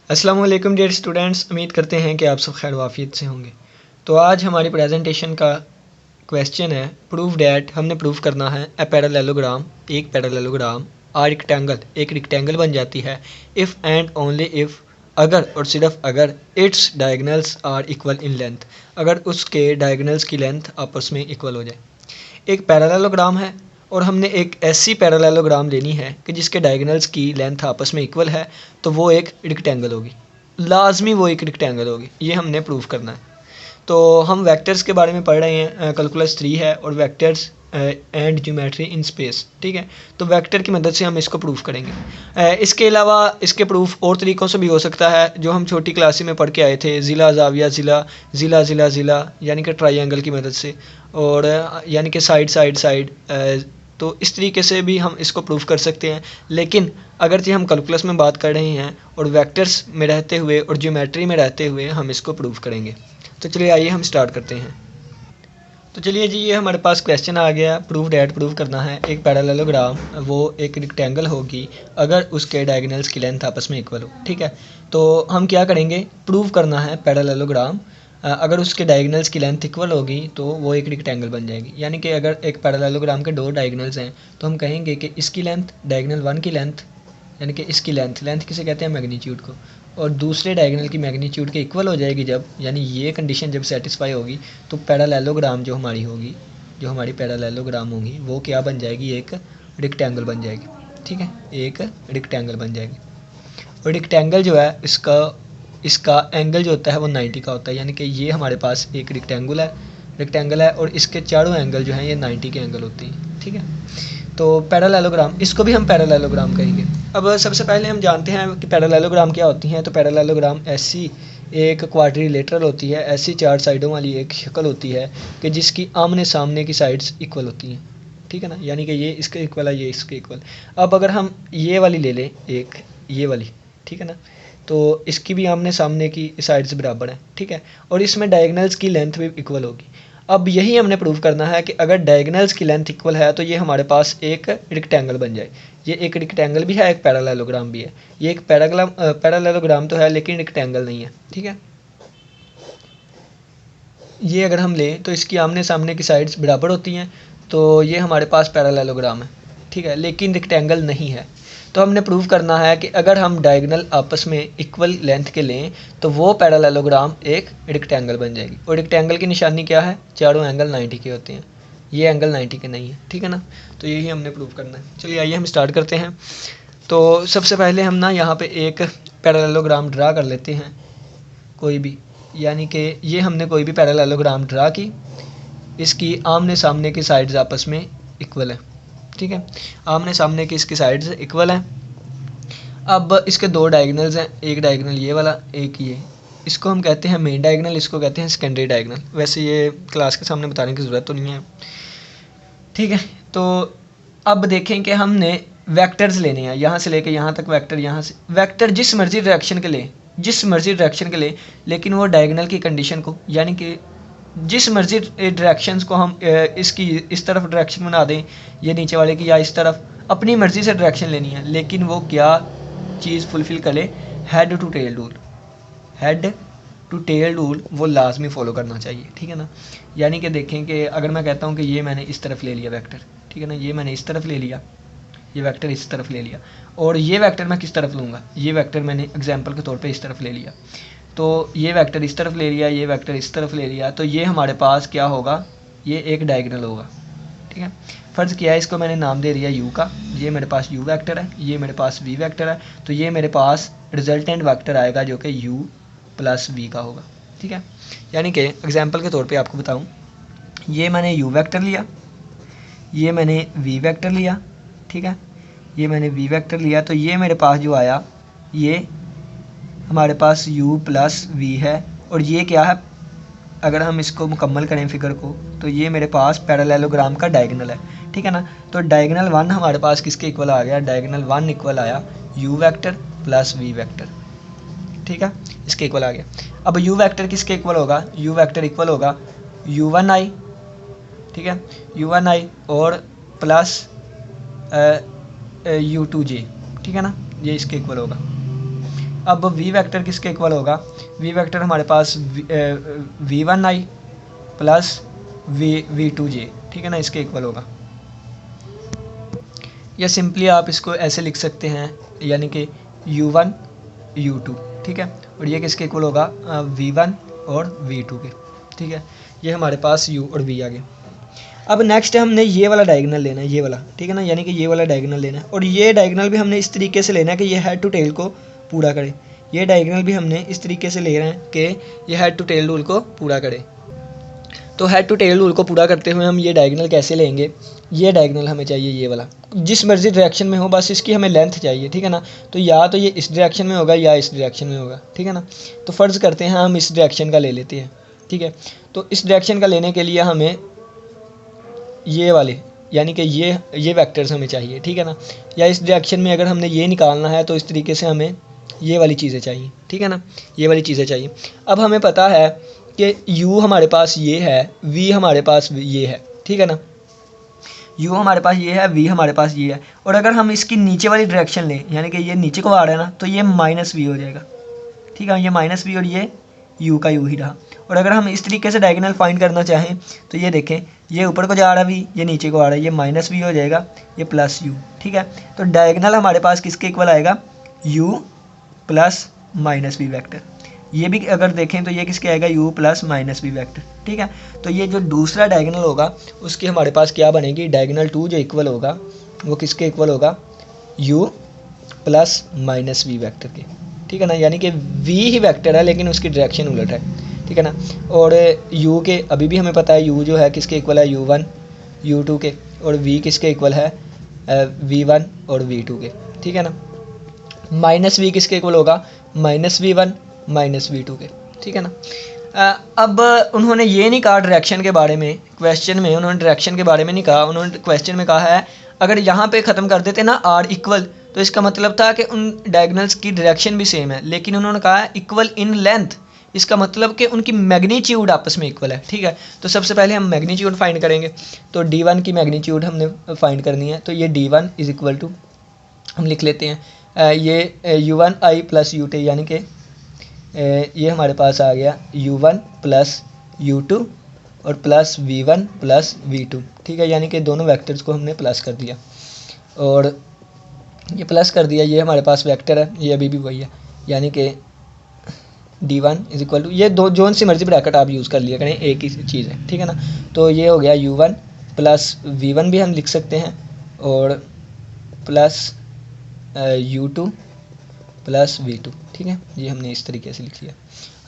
अस्सलाम वालेकुम dear students, उम्मीद करते हैं कि आप सब खैर वाफियत से होंगे। तो आज हमारी प्रेजेंटेशन का क्वेश्चन है प्रूव डैट। हमने प्रूव करना है ए पैरेललोग्राम, एक पैरेललोग्राम आ रेक्टेंगल, एक रेक्टेंगल बन जाती है इफ़ एंड ओनली इफ़, अगर और सिर्फ अगर its diagonals are equal in length, अगर उसके डायगनल्स की लेंथ आपस में इक्वल हो जाए। एक पैरेललोग्राम है और हमने एक ऐसी पैरेललोग्राम लेनी है कि जिसके डायगनल्स की लेंथ आपस में इक्वल है, तो वो एक रेक्टेंगल होगी, लाजमी वो एक रेक्टेंगल होगी। ये हमने प्रूव करना है। तो हम वेक्टर्स के बारे में पढ़ रहे हैं, कैलकुलस 3 है और vectors and geometry in space, ठीक है। तो वेक्टर की मदद से हम इसको प्रूफ करेंगे। इसके अलावा इसके प्रूफ और तरीक़ों से भी हो सकता है जो हम छोटी क्लास में पढ़ के आए थे, ज़िला ज़ाविया ज़िला ज़िला ज़िला ज़िला, यानी कि ट्रायंगल की मदद से, और यानी कि साइड साइड साइड। तो इस तरीके से भी हम इसको प्रूफ कर सकते हैं। लेकिन अगरचे हम कैलकुलस में बात कर रहे हैं और वेक्टर्स में रहते हुए और ज्योमेट्री में रहते हुए हम इसको प्रूफ करेंगे। तो चलिए आइए हम स्टार्ट करते हैं। तो चलिए जी, ये हमारे पास क्वेश्चन आ गया, प्रूव डैट। प्रूव करना है एक पैरेललोग्राम वो एक रेक्टेंगल होगी अगर उसके डायगोनल्स की लेंथ आपस में इक्वल हो, ठीक है। तो हम क्या करेंगे, प्रूव करना है पैरेललोग्राम अगर उसके डायगोनल्स की लेंथ इक्वल होगी तो वो एक रेक्टेंगल बन जाएगी। यानी कि अगर एक पैरेललोग्राम के दो डायगोनल्स हैं तो हम कहेंगे कि इसकी लेंथ डायगोनल 1 की लेंथ, यानी कि इसकी लेंथ किसे कहते हैं, मैग्नीट्यूड को, और दूसरे डायगोनल की मैग्नीट्यूड के इक्वल हो जाएगी जब, यानी ये कंडीशन जब सेटिस्फाई होगी तो पैरेललोग्राम जो हमारी होगी, जो हमारी पैरेललोग्राम होगी वो क्या बन जाएगी, एक रेक्टेंगल बन जाएगी, ठीक है, एक रेक्टेंगल बन जाएगी। और रेक्टेंगल जो है इसका एंगल जो होता है वो 90 का होता है। यानी कि ये हमारे पास एक रेक्टेंगल है और इसके चारों एंगल जो हैं ये 90 के एंगल होते हैं, ठीक है। तो पैरेललोग्राम, इसको भी हम पैरेललोग्राम कहेंगे। अब सबसे पहले हम जानते हैं कि पैरेललोग्राम क्या होती हैं। तो पैरेललोग्राम ऐसी एक क्वाड्रिलेटरल होती है, ऐसी 4 साइडों वाली एक शक्ल होती है कि जिसकी आमने सामने की साइड्स इक्वल होती हैं, ठीक है ना। यानी कि ये इसके इक्वल है, ये इसके इक्वल। अब अगर हम ये वाली ले लें, एक ये वाली, ठीक है ना, तो इसकी भी आमने सामने की साइड्स बराबर हैं, ठीक है, और इसमें डायगोनल्स की लेंथ भी इक्वल होगी। अब यही हमने प्रूव करना है कि अगर डायगोनल्स की लेंथ इक्वल है तो ये हमारे पास एक रेक्टेंगल बन जाए। ये एक रेक्टेंगल भी है, एक पैरेललोग्राम भी है। ये एक पैरेललोग्राम तो है लेकिन रेक्टेंगल नहीं है, ठीक है। ये अगर हम लें तो इसकी आमने सामने की साइड्स बराबर होती हैं, तो ये हमारे पास पैरेललोग्राम है, ठीक है, लेकिन रेक्टेंगल नहीं है। तो हमने प्रूव करना है कि अगर हम डायगोनल आपस में इक्वल लेंथ के लें तो वो पैरेललोग्राम एक रेक्टेंगल बन जाएगी। और रेक्टेंगल की निशानी क्या है, चारों एंगल 90 के होते हैं, ये एंगल 90 के नहीं है, ठीक है ना। तो यही हमने प्रूव करना है। चलिए आइए हम स्टार्ट करते हैं। तो सबसे पहले हम ना यहाँ पे एक पैरेललोग्राम ड्रा कर लेते हैं, कोई भी, यानी कि ये हमने कोई भी पैरेललोग्राम ड्रा की, इसकी आमने सामने की साइड्स आपस में इक्वल है, ठीक है, आमने सामने की इसकी साइड्स इक्वल हैं। अब इसके दो डायगोनल्स हैं, एक डायगोनल ये वाला, एक ये, इसको हम कहते हैं मेन डायगोनल, इसको कहते हैं सेकेंडरी डायगोनल। वैसे ये क्लास के सामने बताने की ज़रूरत तो नहीं है, ठीक है। तो अब देखें कि हमने वेक्टर्स लेने हैं, यहाँ से लेके यहाँ तक वेक्टर, यहाँ से वेक्टर जिस मर्जी डायरेक्शन के ले, जिस मर्जी डायरेक्शन के ले, लेकिन वो डायगोनल की कंडीशन को, यानी कि जिस मर्जी डायरेक्शंस को हम इसकी इस तरफ डायरेक्शन बना दें, ये नीचे वाले की, या इस तरफ, अपनी मर्ज़ी से डायरेक्शन लेनी है, लेकिन वो क्या चीज़ फुलफ़िल करे, head to tail rule, head to tail rule वो लाजमी फॉलो करना चाहिए, ठीक है ना। यानी कि देखें कि अगर मैं कहता हूँ कि ये मैंने इस तरफ ले लिया वेक्टर, ठीक है ना, ये मैंने इस तरफ ले लिया, ये वेक्टर इस तरफ ले लिया, और ये वेक्टर मैं किस तरफ लूँगा, ये वेक्टर मैंने एग्जाम्पल के तौर पे इस तरफ ले लिया, तो ये वेक्टर इस तरफ ले लिया, ये वेक्टर इस तरफ ले लिया, तो ये हमारे पास क्या होगा, ये एक डायगोनल होगा, ठीक है। फ़र्ज़ किया है, इसको मैंने नाम दे दिया u का, ये मेरे पास u वेक्टर है, ये मेरे पास v वेक्टर है, तो ये मेरे पास रिजल्टेंट वेक्टर आएगा जो कि u प्लस v का होगा, ठीक है। यानी कि एग्जाम्पल के तौर पे आपको बताऊं, ये मैंने u वेक्टर लिया, ये मैंने v वेक्टर लिया, ठीक है, ये मैंने v वेक्टर लिया, तो ये मेरे पास जो आया ये हमारे पास u प्लस v है। और ये क्या है, अगर हम इसको मुकम्मल करें फिगर को, तो ये मेरे पास पैरेललोग्राम का डायगोनल है, ठीक है ना। तो डायगोनल 1 हमारे पास किसके इक्वल आ गया, डायगोनल 1 इक्वल आया u vector plus v vector, ठीक है, इसके इक्वल आ गया। अब u वेक्टर किसके इक्वल होगा, u वेक्टर इक्वल होगा u1i, ठीक है, u1i और प्लस u2j, ठीक है ना, ये इसके इक्वल होगा। अब v वेक्टर किसके इक्वल होगा, v वेक्टर हमारे पास v1i प्लस v2j, ठीक है ना, इसके इक्वल होगा। या सिंपली आप इसको ऐसे लिख सकते हैं, यानी कि u1 u2, ठीक है, और ये किसके इक्वल होगा, v1 और v2 के, ठीक है। ये हमारे पास u और v आ गए। अब नेक्स्ट हमने ये वाला डायगोनल लेना है, ये वाला, ठीक है ना, यानी कि ये वाला डायगोनल लेना है, और ये डायगोनल भी हमने इस तरीके से लेना है कि ये हेड टू टेल को पूरा करे। ये डायगोनल भी हमने इस तरीके से ले रहे हैं कि ये हेड टू टेल रूल को पूरा करे। तो हेड टू टेल रूल को पूरा करते हुए हम ये डायगोनल कैसे लेंगे, ये डायगोनल हमें चाहिए ये वाला, जिस मर्जी डायरेक्शन में हो, बस इसकी हमें लेंथ चाहिए, ठीक है ना। तो या तो ये इस डायरेक्शन में होगा या इस डायरेक्शन में होगा, ठीक है ना। तो फ़र्ज़ करते हैं हम इस डायरेक्शन का ले लेते हैं, ठीक है। तो इस डायरेक्शन का लेने के लिए हमें ये वाले, यानी कि ये वेक्टर्स हमें चाहिए, ठीक है ना। या इस डायरेक्शन में अगर हमने ये निकालना है तो इस तरीके से हमें ये वाली चीज़ें चाहिए, ठीक है ना, ये वाली चीज़ें चाहिए। अब हमें पता है कि u हमारे पास ये है, v हमारे पास ये है, ठीक है ना, u हमारे पास ये है, v हमारे पास ये है, और अगर हम इसकी नीचे वाली डायरेक्शन लें, यानी कि ये नीचे को आ रहा है ना, तो ये -v हो जाएगा, ठीक है, ये -v और ये u का u ही रहा। और अगर हम इस तरीके से डायगोनल फाइंड करना चाहें तो ये देखें, ये ऊपर को जा रहा है v, ये नीचे को आ रहा है, ये -v हो जाएगा, ये +u, ठीक है। तो डायगोनल हमारे पास किसके इक्वल आएगा, u प्लस -v वेक्टर। ये भी अगर देखें तो ये किसके आएगा, u प्लस -v वेक्टर, ठीक है। तो ये जो दूसरा डायगोनल होगा उसकी हमारे पास क्या बनेगी, डायगोनल 2 जो इक्वल होगा वो किसके इक्वल होगा, u प्लस -v वेक्टर के, ठीक है ना। यानी कि v ही वेक्टर है लेकिन उसकी डायरेक्शन उलट है, ठीक है ना। और u के अभी भी हमें पता है u जो है किसके इक्वल है, u1 u2 के, और v किसके इक्वल है, v1 और v2 के, ठीक है ना। -v किसके इक्वल होगा, -v1 -v2 के, ठीक है ना। अब उन्होंने ये नहीं कहा डायरेक्शन के बारे में, क्वेश्चन में उन्होंने डायरेक्शन के बारे में नहीं कहा, उन्होंने क्वेश्चन में कहा है अगर यहाँ पे ख़त्म कर देते ना r इक्वल, तो इसका मतलब था कि उन डायगोनल्स की डायरेक्शन भी सेम है, लेकिन उन्होंने कहा है इक्वल इन लेंथ, इसका मतलब कि उनकी मैग्नीट्यूड आपस में इक्वल है, ठीक है। तो सबसे पहले हम मैग्नीट्यूड फाइंड करेंगे, तो d1 की मैग्नीट्यूड हमने फाइंड करनी है, तो ये d1 इज़ इक्वल टू हम लिख लेते हैं ये u1i प्लस u2, यानी कि ये हमारे पास आ गया u1 प्लस u2 और प्लस v1 प्लस v2, ठीक है, यानी कि दोनों वेक्टर्स को हमने प्लस कर दिया, और ये प्लस कर दिया, ये हमारे पास वेक्टर है, ये अभी भी वही है, यानी कि d1 इज इक्वल टू, ये दो जोन सी मर्जी ब्रैकेट आप यूज़ कर लिया करें, एक ही चीज़ है, ठीक है ना। तो ये हो गया u1 प्लस v1 भी हम लिख सकते हैं, और प्लस u2 प्लस v2, ठीक है, ये हमने इस तरीके से लिख लिया।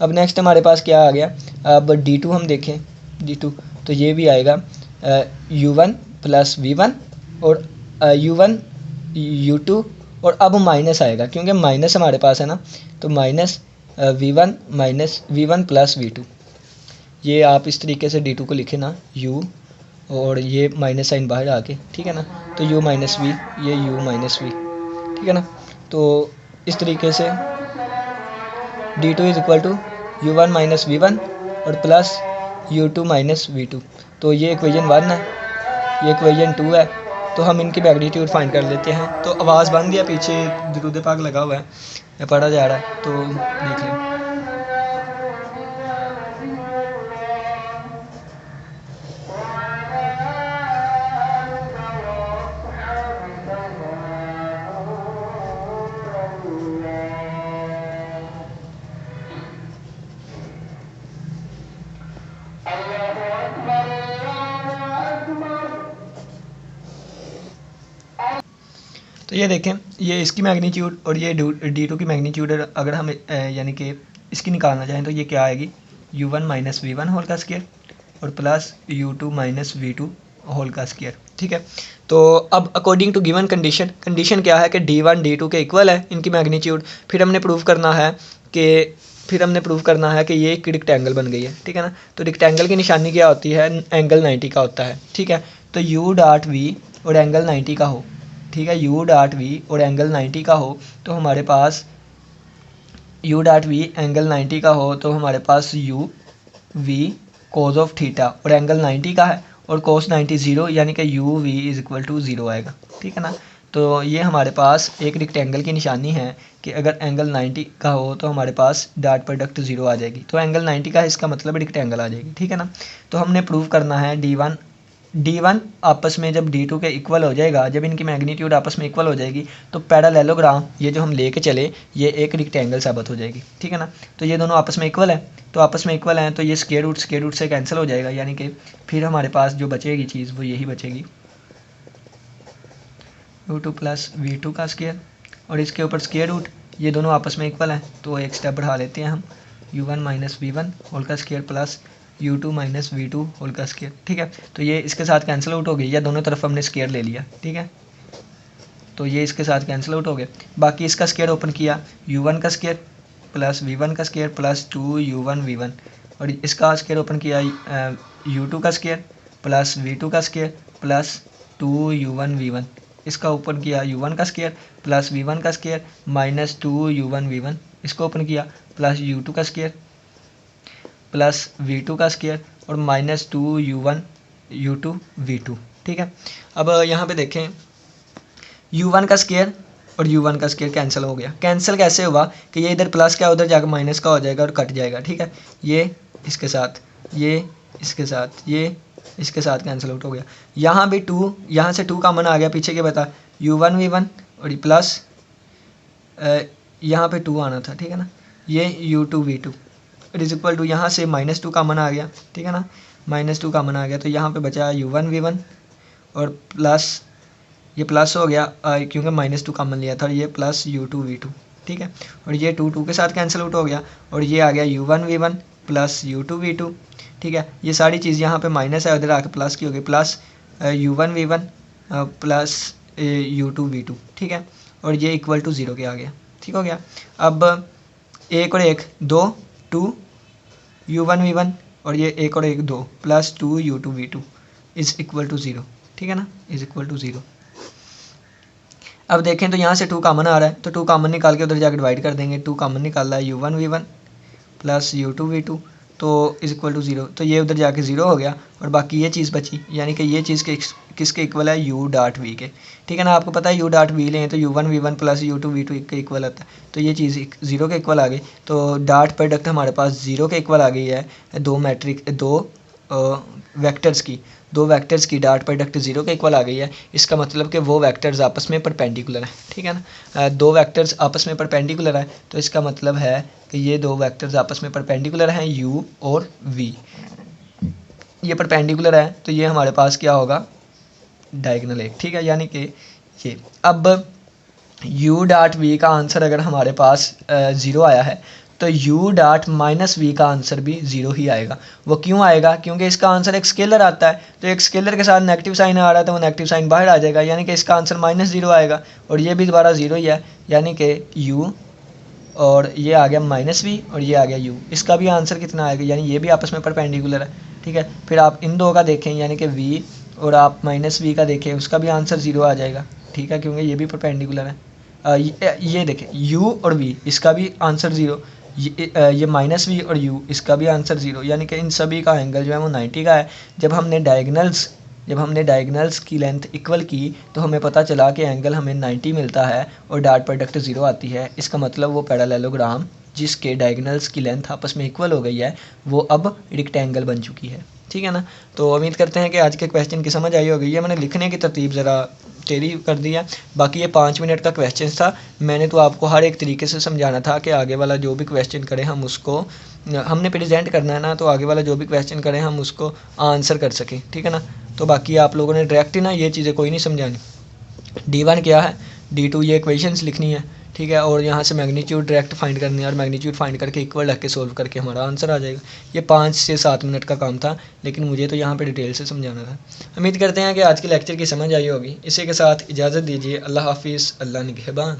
अब नेक्स्ट हमारे पास क्या आ गया, अब d2 हम देखें, d2 तो ये भी आएगा u1 प्लस v1 और u1 u2, और अब माइनस आएगा क्योंकि माइनस हमारे पास है ना, तो माइनस v1 प्लस v2। ये आप इस तरीके से d2 को लिखें ना, u और ये माइनस साइन बाहर आके, ठीक है ना, तो u माइनस v, ये u माइनस v, ठीक है ना। तो इस तरीके से d2 is equal to u1 minus v1 और प्लस u2 माइनस v2। तो ये इक्वेशन 1 है, ये इक्वेशन 2 है, तो हम इनकी मैग्नीट्यूड फाइंड कर लेते हैं। तो आवाज़ बंद या पीछे दुरूद पाक लगा हुआ है या पढ़ा जा रहा है, तो देख लें। तो ये देखें, ये इसकी मैग्नीट्यूड और ये d2 की मैग्नीट्यूड अगर हम यानी कि इसकी निकालना चाहें तो ये क्या आएगी, u1 माइनस v1 होल का स्क्वायर और plus u2 minus v2 whole का स्क्वायर, ठीक है। तो अब अकॉर्डिंग टू गिवन कंडीशन क्या है कि d1 d2 के इक्वल है इनकी मैग्नीट्यूड। फिर हमने प्रूव करना है कि ये एक रेक्टेंगल बन गई है, ठीक है ना। तो रेक्टेंगल की निशानी क्या होती है, एंगल 90 का होता है, ठीक है। तो u डॉट v और एंगल 90 का हो, ठीक है, u डॉट v और एंगल 90 का हो, तो हमारे पास u डॉट v एंगल 90 का हो तो हमारे पास u v cos of theta और एंगल 90 का है और कोस 90 0, यानी कि u v is equal to 0 आएगा, ठीक है ना। तो ये हमारे पास एक रेक्टेंगल की निशानी है कि अगर एंगल 90 का हो तो हमारे पास डॉट प्रोडक्ट 0 आ जाएगी। तो एंगल 90 का है, इसका मतलब रेक्टेंगल आ जाएगी, ठीक है ना। तो हमने प्रूव करना है D1 आपस में जब D2 के इक्वल हो जाएगा, जब इनकी मैग्नीट्यूड आपस में इक्वल हो जाएगी तो पैरेललोग्राम ये जो हम लेके चले ये एक रेक्टेंगल साबित हो जाएगी, ठीक है ना। तो ये दोनों आपस में इक्वल है, तो आपस में इक्वल हैं तो ये स्क्वायर रूट से कैंसिल हो जाएगा, यानी कि फिर हमारे पास जो बचेगी चीज़ वो यही बचेगी u2 प्लस v2 का स्क्वायर, और इसके ऊपर स्क्वायर रूट, ये दोनों आपस में इक्वल हैं तो एक स्टेप बढ़ा लेते हैं हम, u1 माइनस v1 होल का square plus u2 minus v2 whole का स्क्वायर, ठीक है। तो ये इसके साथ कैंसिल आउट हो गई, या दोनों तरफ हमने स्क्वायर ले लिया, ठीक है। तो ये इसके साथ कैंसिल आउट हो गए। बाकी इसका स्क्वायर ओपन किया, u1 का स्क्वायर प्लस v1 का स्क्वायर प्लस 2u1 v1, और इसका स्क्वायर ओपन किया u2 का स्क्वायर प्लस v2 का स्क्वायर प्लस 2u1 v1, इसका ओपन किया u1 का स्क्वायर प्लस v1 का स्क्वायर माइनस 2u1 v1, इसको ओपन किया प्लस u2 का स्क्वायर प्लस v2 का स्क्वायर और माइनस 2u1 u2 v2, ठीक है। अब यहाँ पे देखें u1 का स्क्वायर और u1 का स्क्वायर कैंसिल हो गया। कैंसिल कैसे हुआ कि ये इधर प्लस का उधर जाकर माइनस का हो जाएगा और कट जाएगा, ठीक है। ये इसके साथ, ये इसके साथ, ये इसके साथ कैंसिल आउट हो गया। यहाँ भी 2, यहाँ से 2 कॉमन आ गया पीछे के बता, u1 v1 और प्लस यहाँ पे 2 आना था, ठीक है ना। ये u2 v2 is equal to, यहाँ से माइनस 2 कॉमन आ गया, ठीक है ना, माइनस 2 कॉमन आ गया तो यहाँ पे बचा u1 v1 और प्लस ये प्लस हो गया क्योंकि माइनस 2 कॉमन लिया था, और ये प्लस u2 v2, ठीक है। और ये 2 के साथ कैंसिल आउट हो गया और ये आ गया u1 v1 plus u2 v2, ठीक है। ये सारी चीज़ यहाँ पे माइनस है, उधर आके प्लस की हो गई, plus u1 v1 plus u2 v2, ठीक है। और ये इक्वल टू 0 के आ गया, ठीक हो गया। अब एक और एक 2 2 u1 v1 और ये एक और एक 2 plus 2 u2 v2 is equal to 0, ठीक है ना, इज़ इक्वल टू 0। अब देखें तो यहाँ से 2 कॉमन आ रहा है तो 2 कॉमन निकाल के उधर जाकर डिवाइड कर देंगे। 2 कॉमन निकाल रहा है u1 v1 plus u2 v2 तो इज़ इक्वल टू 0, तो ये उधर जाके 0 हो गया और बाकी ये चीज़ बची, यानी कि ये चीज़ किसके इक्वल है, u डॉट v के, ठीक है ना। आपको पता है u डॉट v लें तो u1 v1 plus u2 v2 के इक्वल आता है, तो ये चीज़ 0 के इक्वल आ गई। तो डॉट प्रोडक्ट हमारे पास 0 के इक्वल आ गई है। दो वेक्टर्स की डॉट प्रोडक्ट 0 के इक्वल आ गई है। इसका मतलब कि वो वेक्टर्स आपस में परपेंडिकुलर हैं, ठीक है ना। 2 वेक्टर्स आपस में परपेंडिकुलर हैं तो इसका मतलब है कि ये 2 वेक्टर्स आपस में परपेंडिकुलर हैं, u और v। ये परपेंडिकुलर है तो ये हमारे पास क्या होगा, डायगोनल एक, ठीक है। यानी कि ये अब u डॉट v का आंसर अगर हमारे पास 0 आया है तो u डॉट माइनस v का आंसर भी 0 ही आएगा। वो क्यों आएगा, क्योंकि इसका आंसर एक स्केलर आता है, तो एक स्केलर के साथ नेगेटिव साइन आ रहा है तो वो नेगेटिव साइन बाहर आ जाएगा, यानी कि इसका आंसर -0 आएगा। और ये भी दोबारा 0 ही है, यानी कि u और ये आ गया -v और ये आ गया u, इसका भी आंसर कितना आएगा, यानी ये भी आपस में परपेंडिकुलर है, ठीक है। फिर आप इन दो का देखें, यानी कि v और आप -v का देखें, उसका भी आंसर 0 आ जाएगा, ठीक है, क्योंकि ये भी परपेंडिकुलर है। ये देखें u और v, इसका भी आंसर 0, ये -v और u, इसका भी आंसर 0, यानी कि इन सभी का एंगल जो है वो 90 का है। जब हमने डायगोनल्स की लेंथ इक्वल की तो हमें पता चला कि एंगल हमें 90 मिलता है और डॉट प्रोडक्ट 0 आती है। इसका मतलब वो पैरेललोग्राम जिसके डायगोनल्स की लेंथ आपस में इक्वल हो गई है वो अब रेक्टेंगल बन चुकी है, ठीक है ना। तो उम्मीद करते हैं कि आज के क्वेश्चन की समझ आई होगी। ये मैंने लिखने की तरतीब ज़रा टेढ़ी कर दिया, बाकी ये 5 मिनट का क्वेश्चन था। मैंने तो आपको हर एक तरीके से समझाना था कि आगे वाला जो भी क्वेश्चन करे हम उसको, हमने प्रेजेंट करना है ना, तो आगे वाला जो भी क्वेश्चन करें हम उसको आंसर कर सकें, ठीक है ना। तो बाकी आप लोगों ने डायरेक्ट ही ना ये चीज़ें कोई नहीं समझानी। D1 क्या है, D2 ये इक्वेशंस लिखनी है, ठीक है, और यहाँ से मैग्नीट्यूड डायरेक्ट फाइंड करनी है और मैग्नीट्यूड फाइंड करके इक्वल रख के सोल्व करके हमारा आंसर आ जाएगा। ये 5 से 7 मिनट का काम था, लेकिन मुझे तो यहाँ पे डिटेल से समझाना था। उम्मीद करते हैं कि आज के लेक्चर की समझ आई होगी। इसी के साथ इजाज़त दीजिए। अल्लाह हाफिज़, अल्लाह निगहबान।